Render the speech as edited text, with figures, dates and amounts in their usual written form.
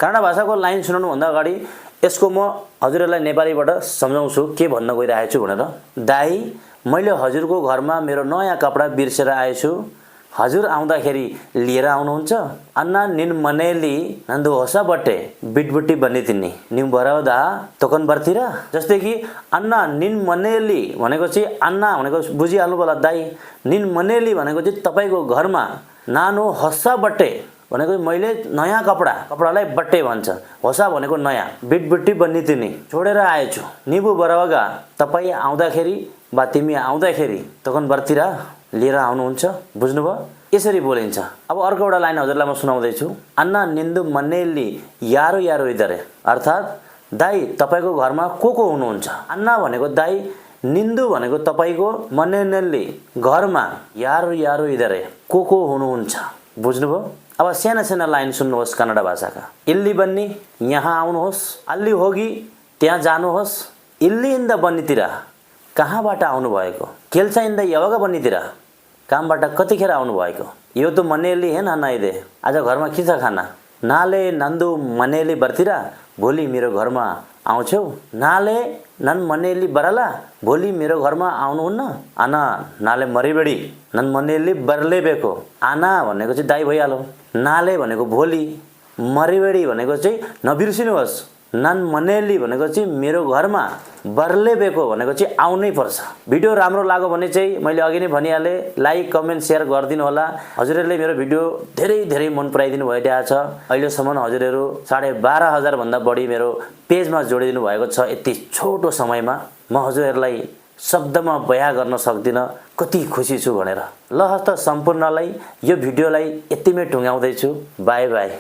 कन्नड भाषाको लाइन सुनाउनुभन्दा अगाडि यसको म हजुरहरूलाई नेपालीबाट सम्झाउँछु के भन्न गइरहेको छु भनेर। दाइ, मैले हजुरको घरमा मेरो नयाँ कपडा बिर्सेर आएछु। हजुर आउँदाखेरि लिएर आउनुहुन्छ? अन्ना निन मनेली नन्दु ಹೊಸ ಬಟ್ಟೆ ಬಿಟ್ಬಿಟ್ಟು ಬಂದಿದ್ದೀನಿ, ನೀವು ಬರೋದಾ ತಗೊಂಡ್ ಬರ್ತೀರಾ? जस्तै कि अन्ना निन मनेली भनेको चाहिँ अन्ना भनेको बुझिहाल्नु होला दाइ। निन मनेली भनेको चाहिँ तपाईको घरमा नानो ಹೊಸ बट्टे भनेको मैले नयाँ कपडालाई बट्टे भन्छ। ಹೊಸ भनेको नयाँ, बिटबिटी बन्निदिनी छोडेर आएछु। निबु बरावगा तपाई आउँदाखेरि वा तिमी आउँदाखेरि तखन बर्तिरा लिएर आउनुहुन्छ। बुझ्नुभयो? यसरी बोलिन्छ। अब अर्को एउटा लाइन हजुरलाई म सुनाउँदै छु। अन्ना निन्दु मन्नेली यारो यारो इधरे, अर्थात दाइ तपाईको घरमा को हुनुहुन्छ? अन्ना भनेको दाइ, निन्दु भनेको तपाईको, मन्नेली घरमा, यारो यारो इधरे को हुनुहुन्छ। बुझ्नुभयो? अब साना साना लाइन सुन्नुहोस् कन्नड भाषाका। इल्ली बन्नी यहाँ आउनुहोस्, अल्ली होगी त्यहाँ जानुहोस्, इल्लीइन्द बन्नीतिर कहाँबाट आउनु भएको, केल्साइन्द यावगा बन्नीतिर कामबाट कतिखेर आउनु भएको। यो त मनेली है ना नाइदे, आज घरमा के छ खाना? नाले नन्दु मनेली बर्तिरा, भोलि मेरो घरमा आउँछौ? नाले नन मनेली बरला, भोलि मेरो घरमा आउनुहुन्न? आना नाले मरिबेडी नन मनेली बर्लेबेको। आना भनेको चाहिँ दाइ भइहाल्यो, नाले भनेको भोलि, मरिबेडी भनेको चाहिँ नबिर्सिनुहोस्, नन मनेली भनेको चाहिँ मेरो घरमा, बर्लेबेको भनेको चाहिँ आउनै पर्छ। भिडियो राम्रो लाग्यो भने चाहिँ मैले अघि नै भनिहालेँ, लाइक कमेन्ट सेयर गरिदिनु होला। हजुरहरूले मेरो भिडियो धेरै धेरै मन पराइदिनु भइरहेको छ। अहिलेसम्म हजुरहरू 12,500 भन्दा बढी मेरो पेजमा जोडिदिनु भएको छ। यति छोटो समयमा म हजुरहरूलाई शब्दमा बयान गर्न सक्दिनँ कति खुसी छु भनेर। ल हस्त सम्पूर्णलाई यो भिडियोलाई यतिमै टुङ्गाउँदै छु। By by.